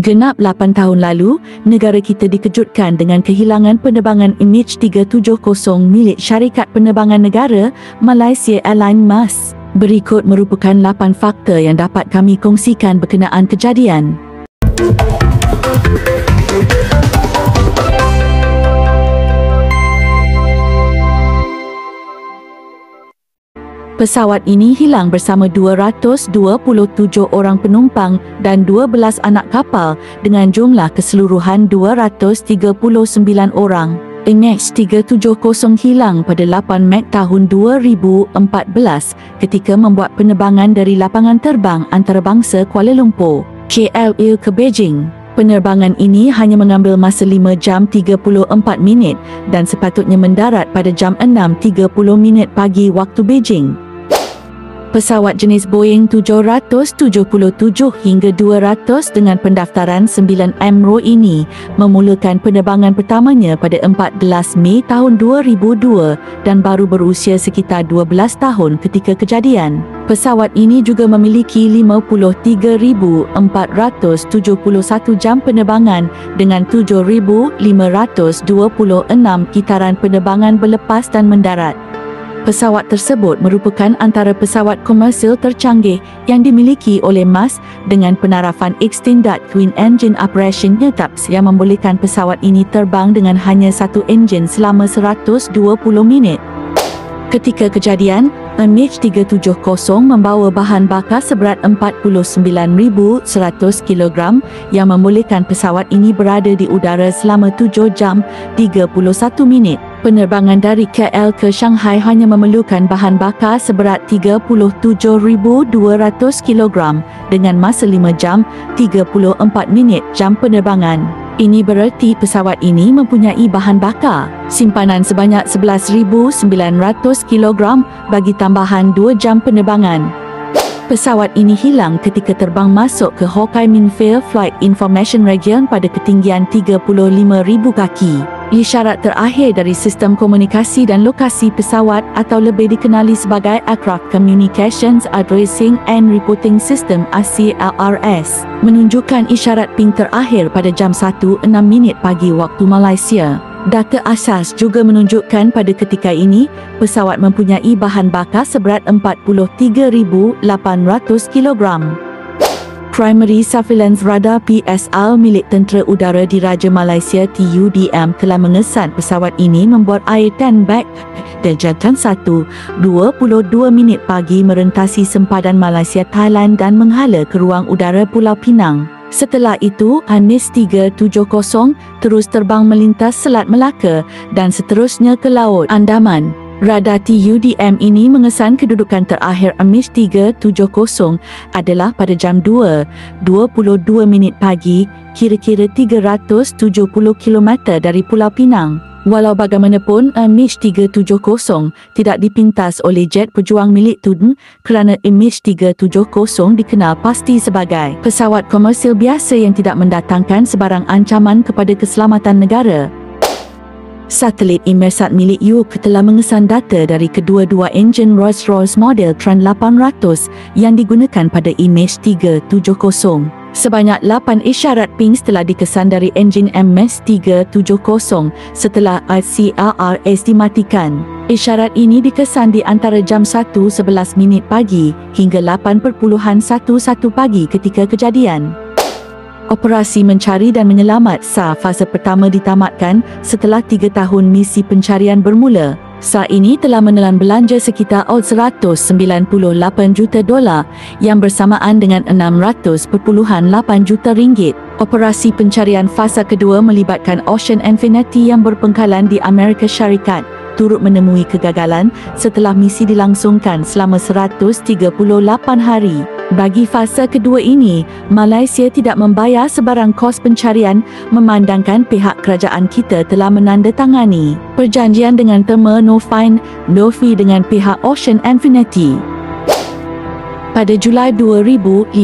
Genap 8 tahun lalu, negara kita dikejutkan dengan kehilangan penerbangan MH370 milik syarikat penerbangan negara Malaysia Airlines MAS. Berikut merupakan 8 fakta yang dapat kami kongsikan berkenaan kejadian. Pesawat ini hilang bersama 227 orang penumpang dan 12 anak kapal dengan jumlah keseluruhan 239 orang. MH370 hilang pada 8 Mac tahun 2014 ketika membuat penerbangan dari lapangan terbang antarabangsa Kuala Lumpur, KL ke Beijing. Penerbangan ini hanya mengambil masa 5 jam 34 minit dan sepatutnya mendarat pada jam 6.30 pagi waktu Beijing. Pesawat jenis Boeing 777 hingga 200 dengan pendaftaran 9 MRO ini memulakan penerbangan pertamanya pada 14 Mei tahun 2002 dan baru berusia sekitar 12 tahun ketika kejadian. Pesawat ini juga memiliki 53,471 jam penerbangan dengan 7,526 kitaran penerbangan berlepas dan mendarat. Pesawat tersebut merupakan antara pesawat komersial tercanggih yang dimiliki oleh MAS dengan penarafan Extended Twin Engine Operation (ETOPS) yang membolehkan pesawat ini terbang dengan hanya satu enjin selama 120 minit. Ketika kejadian, MH370 membawa bahan bakar seberat 49,100 kg yang membolehkan pesawat ini berada di udara selama 7 jam 31 minit. Penerbangan dari KL ke Shanghai hanya memerlukan bahan bakar seberat 37,200 kg dengan masa 5 jam 34 minit jam penerbangan. Ini bererti pesawat ini mempunyai bahan bakar simpanan sebanyak 11,900 kg bagi tambahan 2 jam penerbangan. Pesawat ini hilang ketika terbang masuk ke Ho Chi Minh Field Flight Information Region pada ketinggian 35,000 kaki. Isyarat terakhir dari sistem komunikasi dan lokasi pesawat atau lebih dikenali sebagai Aircraft Communications Addressing and Reporting System (ACLRS) menunjukkan isyarat ping terakhir pada jam 1.06 pagi waktu Malaysia. Data asas juga menunjukkan pada ketika ini pesawat mempunyai bahan bakar seberat 43,800 kg. Primary Surveillance Radar PSR milik Tentera Udara Diraja Malaysia TUDM telah mengesan pesawat ini membuat air tembak dan jam 1.22 pagi merentasi sempadan Malaysia Thailand dan menghala ke ruang udara Pulau Pinang. Setelah itu, MH370 terus terbang melintas Selat Melaka dan seterusnya ke Laut Andaman. Radar TUDM ini mengesan kedudukan terakhir MH370 adalah pada jam 2.22 pagi, kira-kira 370 km dari Pulau Pinang. Walau bagaimanapun, MH370 tidak dipintas oleh jet pejuang milik TUDM kerana MH370 dikenal pasti sebagai pesawat komersial biasa yang tidak mendatangkan sebarang ancaman kepada keselamatan negara. Satelit Inmarsat milik UK telah mengesan data dari kedua-dua enjin Rolls-Royce model Trent 800 yang digunakan pada MH370. Sebanyak 8 isyarat pings telah dikesan dari enjin MH370 setelah ACLRS dimatikan. Isyarat ini dikesan di antara jam 1.11 pagi hingga 8.11 pagi ketika kejadian. Operasi mencari dan menyelamat SAR fasa pertama ditamatkan setelah 3 tahun misi pencarian bermula. SAR ini telah menelan belanja sekitar $198 juta yang bersamaan dengan 600.8 juta ringgit. Operasi pencarian fasa kedua melibatkan Ocean Infinity yang berpangkalan di Amerika Syarikat turut menemui kegagalan setelah misi dilangsungkan selama 138 hari. Bagi fasa kedua ini, Malaysia tidak membayar sebarang kos pencarian memandangkan pihak kerajaan kita telah menandatangani perjanjian dengan terma no find, no fee dengan pihak Ocean Infinity. Pada Julai 2015,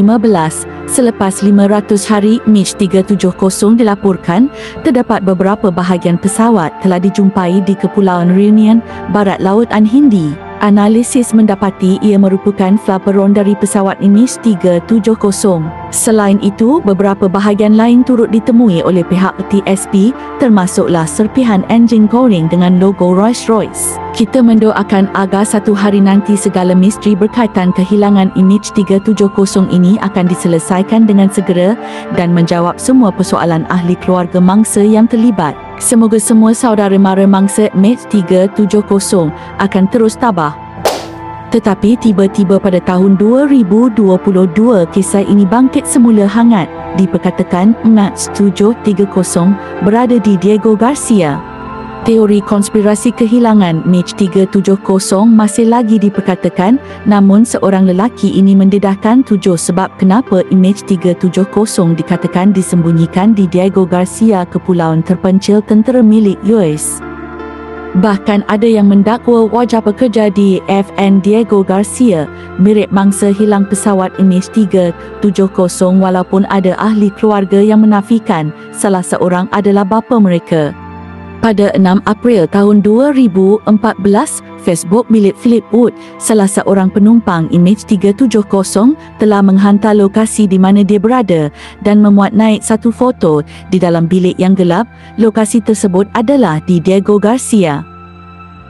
selepas 500 hari MH370 dilaporkan, terdapat beberapa bahagian pesawat telah dijumpai di Kepulauan Reunion, Barat Lautan Hindi. Analisis mendapati ia merupakan flaperon dari pesawat MH370. Selain itu, beberapa bahagian lain turut ditemui oleh pihak TSP, termasuklah serpihan enjin kouring dengan logo Rolls-Royce. Kita mendoakan agar satu hari nanti segala misteri berkaitan kehilangan MH370 ini akan diselesaikan dengan segera dan menjawab semua persoalan ahli keluarga mangsa yang terlibat. Semoga semua saudara mara mangsa MH370 akan terus tabah. Tetapi tiba-tiba pada tahun 2022, kisah ini bangkit semula hangat. Diperkatakan MH370 berada di Diego Garcia. Teori konspirasi kehilangan MH370 masih lagi diperkatakan, namun seorang lelaki ini mendedahkan 7 sebab kenapa MH370 dikatakan disembunyikan di Diego Garcia, kepulauan terpencil tentera milik US. Bahkan ada yang mendakwa wajah pekerja di FN Diego Garcia mirip mangsa hilang pesawat MH370, walaupun ada ahli keluarga yang menafikan salah seorang adalah bapa mereka. Pada 6 April tahun 2014, Facebook milik Philip Wood, salah seorang penumpang MH370, telah menghantar lokasi di mana dia berada dan memuat naik satu foto di dalam bilik yang gelap. Lokasi tersebut adalah di Diego Garcia.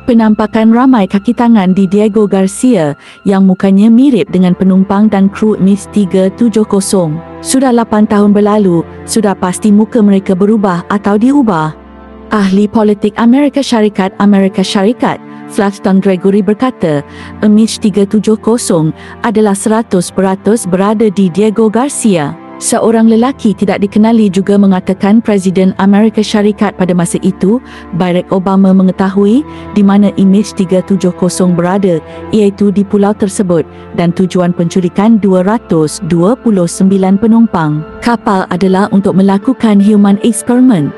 Penampakan ramai kaki tangan di Diego Garcia yang mukanya mirip dengan penumpang dan kru MH370. Sudah 8 tahun berlalu, sudah pasti muka mereka berubah atau diubah. Ahli politik Amerika Syarikat Flaxton Gregory berkata, MH370 adalah 100% berada di Diego Garcia. Seorang lelaki tidak dikenali juga mengatakan Presiden Amerika Syarikat pada masa itu, Barack Obama, mengetahui di mana MH370 berada, iaitu di pulau tersebut, dan tujuan penculikan 229 penumpang kapal adalah untuk melakukan human experiment.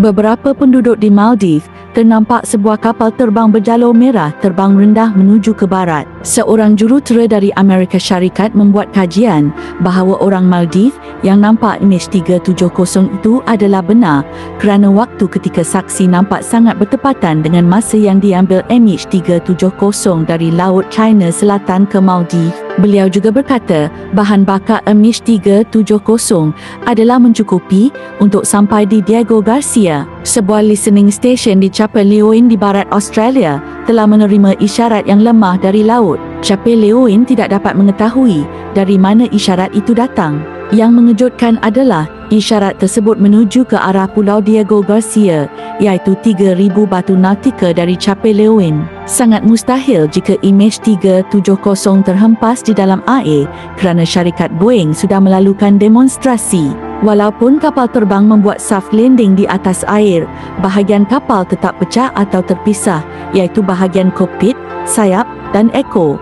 Beberapa penduduk di Maldives ternampak sebuah kapal terbang berjalur merah terbang rendah menuju ke barat. Seorang jurutera dari Amerika Syarikat membuat kajian bahawa orang Maldives yang nampak MH370 itu adalah benar kerana waktu ketika saksi nampak sangat bertepatan dengan masa yang diambil MH370 dari Laut China Selatan ke Maldives. Beliau juga berkata bahan bakar MH370 adalah mencukupi untuk sampai di Diego Garcia. Sebuah listening station di Chapel-Leeuwin di barat Australia telah menerima isyarat yang lemah dari laut. Chapel-Leeuwin tidak dapat mengetahui dari mana isyarat itu datang. Yang mengejutkan adalah isyarat tersebut menuju ke arah Pulau Diego Garcia, iaitu 3,000 batu nautika dari Chapel-Leeuwin. Sangat mustahil jika MH370 terhempas di dalam air kerana syarikat Boeing sudah melakukan demonstrasi. Walaupun kapal terbang membuat soft landing di atas air, bahagian kapal tetap pecah atau terpisah, iaitu bahagian kokpit, sayap dan eko.